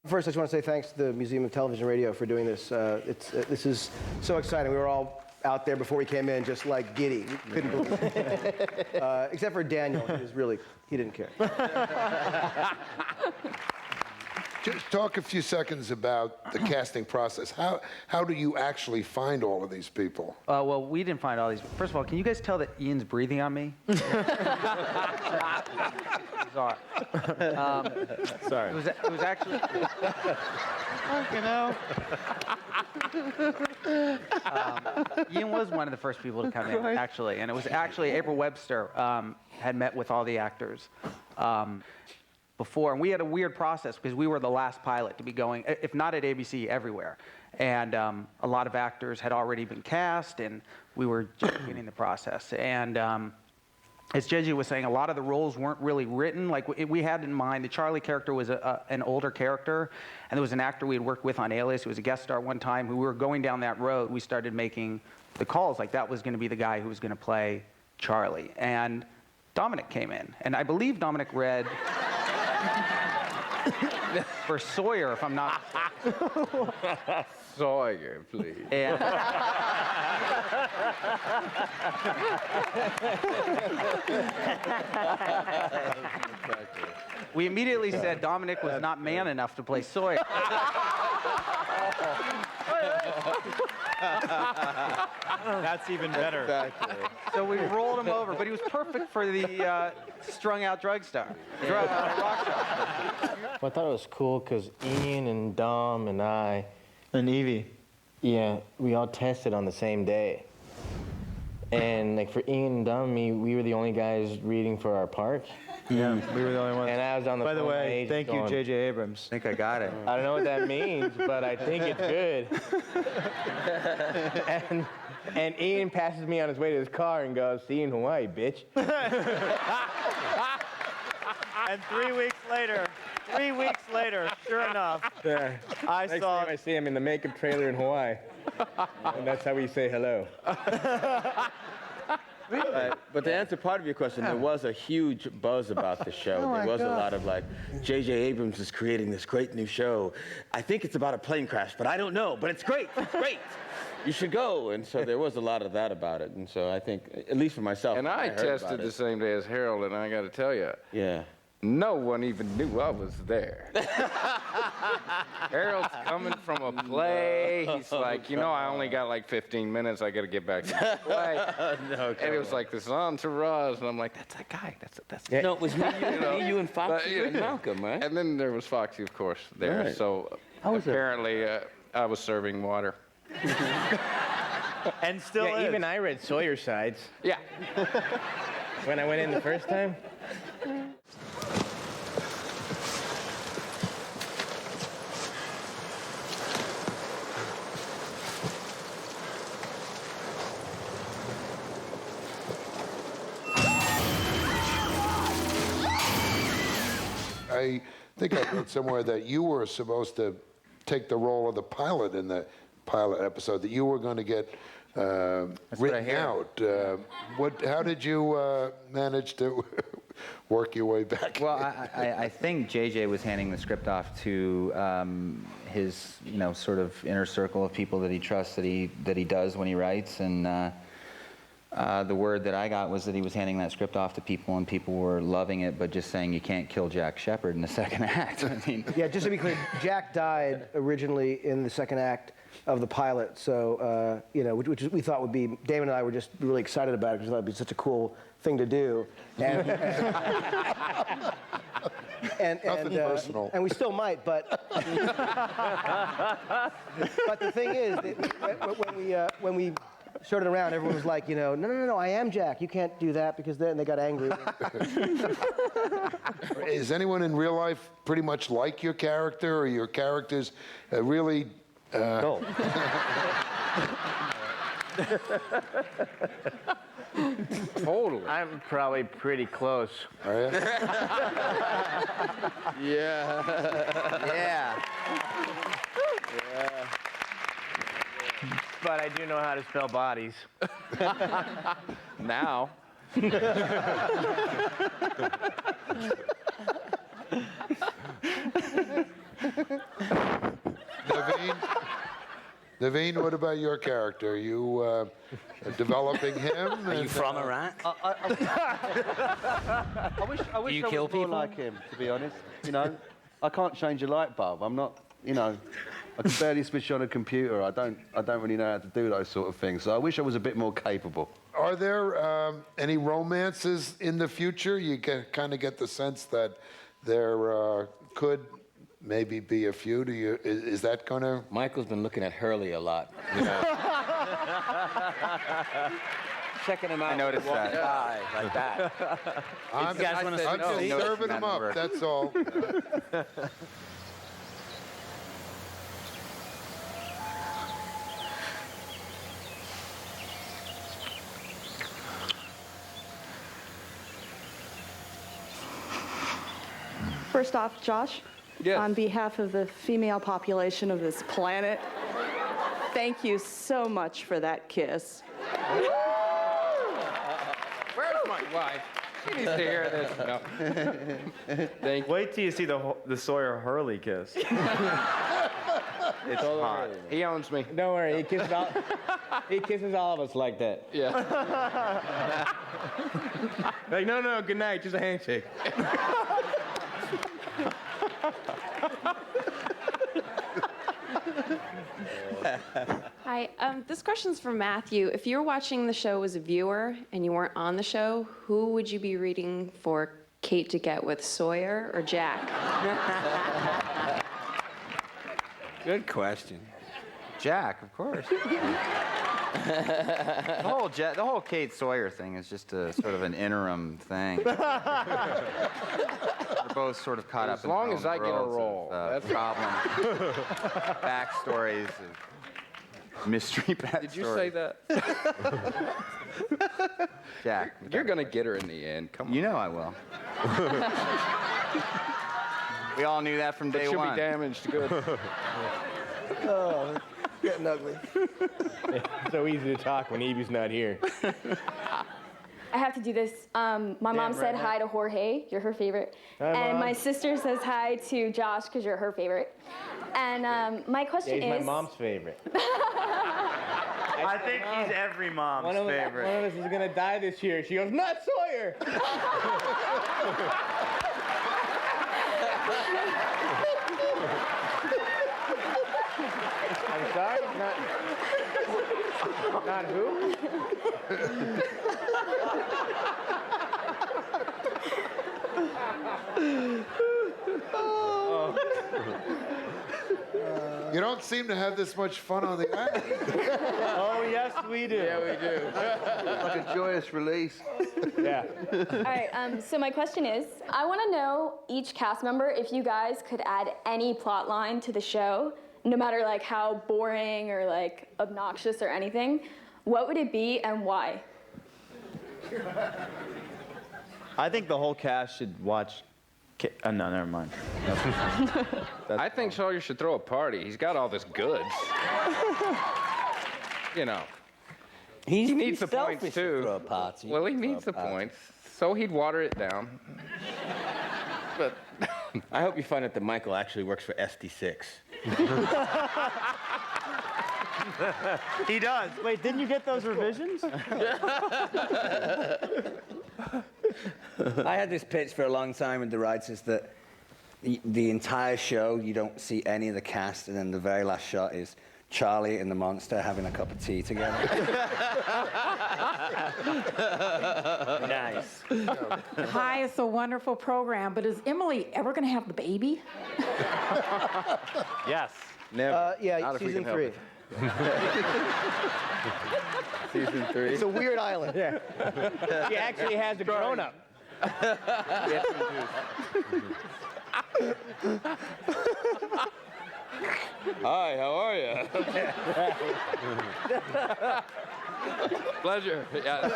First, I just want to say thanks to the Museum of Television and Radio for doing this. This is so exciting. We were all out there before we came in, just like giddy. We couldn't believe it. Except for Daniel, he didn't care. Just talk a few seconds about the casting process. How do you actually find all of these people? Well, we didn't find all these. First of all, can you guys tell that Ian's breathing on me? Bizarre. Sorry. It was actually. Ian was one of the first people to come in, actually, and it was actually April Webster had met with all the actors before, and we had a weird process because we were the last pilot to be going, if not at ABC, everywhere, and a lot of actors had already been cast, and we were just beginning the process, and as JJ was saying, a lot of the roles weren't really written. Like we had in mind, the Charlie character was an older character, and there was an actor we had worked with on Alias who was a guest star one time. Who we were going down that road, we started making the calls. Like that was going to be the guy who was going to play Charlie. And Dominic came in, and I believe Dominic read for Sawyer, if I'm not mistaken. Sawyer, please. And we immediately said Dominic was not man enough to play Sawyer. That's even better. Exactly. So we rolled him over, but he was perfect for the strung-out rock star. Well, I thought it was cool because Ian and Dom and I, And Evie. yeah, we all tested on the same day. And like for Ian and Dom and me, we were the only guys reading for our parts. Yeah, we were the only ones. And I was on the By the phone with my way, agent thank you, going, J.J. Abrams. I think I got it. I don't know what that means, but I think it's good. and Ian passes me on his way to his car and goes, "See you in Hawaii, bitch." And 3 weeks later, sure enough, Yeah. I Next saw. time I see him in the makeup trailer in Hawaii. And that's how we say hello. But to answer part of your question, there was a huge buzz about the show. There was a lot of like, J.J. Abrams is creating this great new show. I think it's about a plane crash, but I don't know. But it's great. It's great. You should go. And so there was a lot of that about it. And so I think, at least for myself, And I heard tested about the it. same day as Harold, and I got to tell you, Yeah. no one even knew I was there. Harold's coming from a play. He's like, I only got like 15 minutes. I got to get back to the play. And it was like this entourage, and I'm like, that's that guy. That's Yeah. No, it was me, you and Foxy and Malcolm, right? And then there was Foxy, of course, there. Right. So apparently, I was serving water. And still Yeah, is. even I read Sawyer sides Yeah. when I went in the first time. I think I read somewhere that you were supposed to take the role of the pilot in the pilot episode, that you were going to get written out. How did you manage to work your way back? Well, I think JJ was handing the script off to his, sort of inner circle of people that he trusts, that he does when he writes, and the word that I got was that he was handing that script off to people, and people were loving it, but just saying you can't kill Jack Shephard in the second act. I mean, Yeah, just to be clear, Jack died originally in the second act of the pilot, so which we thought would be. Damon and I were just really excited about it because we thought it'd be such a cool thing to do. And, Nothing personal. and we still might, but but the thing is, that when we showed it around, everyone was like, no, I am Jack. You can't do that because then they got angry. Is anyone in real life pretty much like your character, or your characters really? No. Totally. I'm probably pretty close. Are you? Yeah. But I do know how to spell bodies. Now. Naveen, what about your character? Are you developing him? Are you from Iraq? I wish I you was kill more people? like him, to be honest. You know, I can't change a light bulb. I'm not, you know, I can barely switch on a computer. I don't really know how to do those sort of things. So I wish I was a bit more capable. Are there any romances in the future? You kind of get the sense that there could maybe be a few. Do you? Is that going to? Michael's been looking at Hurley a lot. Checking him out. I noticed that. By, like that. I'm you guys wanna just see? serving them up. Work. That's all. First off, Josh, Yes. on behalf of the female population of this planet, thank you so much for that kiss. Where's my wife? She needs to hear this. No. Thank you. Wait till you see the Sawyer Hurley kiss. It's hot. He owns me. Don't worry, he kisses all of us like that. Yeah. Like, no, good night, just a handshake. Hi, this question's for Matthew. If you were watching the show as a viewer and you weren't on the show, who would you be rooting for Kate to get with, Sawyer or Jack? Good question. Jack, of course. The whole Kate Sawyer thing is just a sort of an interim thing. They're both sort of caught up As in long their as own I get a worlds role, of, that's- problems, backstories, of mystery backstories. Did you say that? Jack? You're gonna get her in the end. Come on. You know I will. We all knew that from day She'll one. be damaged good. Oh, getting ugly. So easy to talk when Evie's not here. I have to do this. My mom said hi to Jorge, you're her favorite. And my sister says hi to Josh, because you're her favorite. And my question Yeah, he's is... my mom's favorite. I think he's every mom's favorite. One of us is gonna die this year. She goes, not Sawyer! I'm sorry? Not who? You don't seem to have this much fun on the island. Oh, yes, we do. Yeah, we do. Like a joyous release. Yeah. All right, so my question is, I want to know, each cast member, if you guys could add any plot line to the show, no matter like how boring or like obnoxious or anything, what would it be and why? I think the whole cast should watch. No, never mind. I think Sawyer should throw a party. He's got all this goods. You know. He needs the points too. Throw a party. Well, he needs the points, so he'd water it down. But I hope you find out that Michael actually works for SD6. He does. Wait, didn't you get those revisions? I had this pitch for a long time with the writers that the entire show, you don't see any of the cast, and then the very last shot is Charlie and the monster having a cup of tea together. Nice. Hi, it's a wonderful program, but is Emily ever going to have the baby? Yes. never. Yeah, Not if we season can help 3. it. Season 3. It's a weird island. Yeah. He actually has a grown-up. Hi, how are you? Pleasure. Yeah.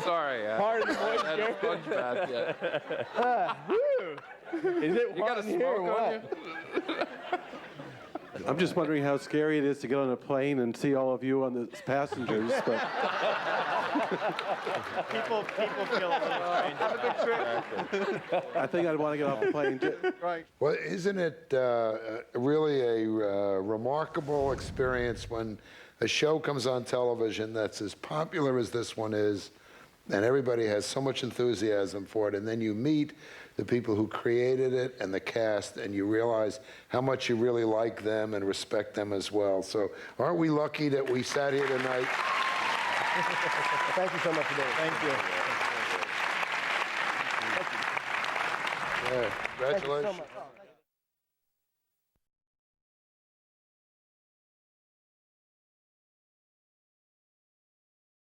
Sorry. Part of the I had a sponge bath yet. Is it You got a warm here smoke or on what? you? I'm just wondering how scary it is to get on a plane and see all of you on the passengers. But People feel a little strange. Have a good trip. I think I'd want to get off the plane too. Right. Well, isn't it really a remarkable experience when a show comes on television that's as popular as this one is, and everybody has so much enthusiasm for it, and then you meet the people who created it and the cast, and you realize how much you really like them and respect them as well. So aren't we lucky that we sat here tonight? Thank you so much for doing it. Thank you. Yeah, congratulations. Thank you so much.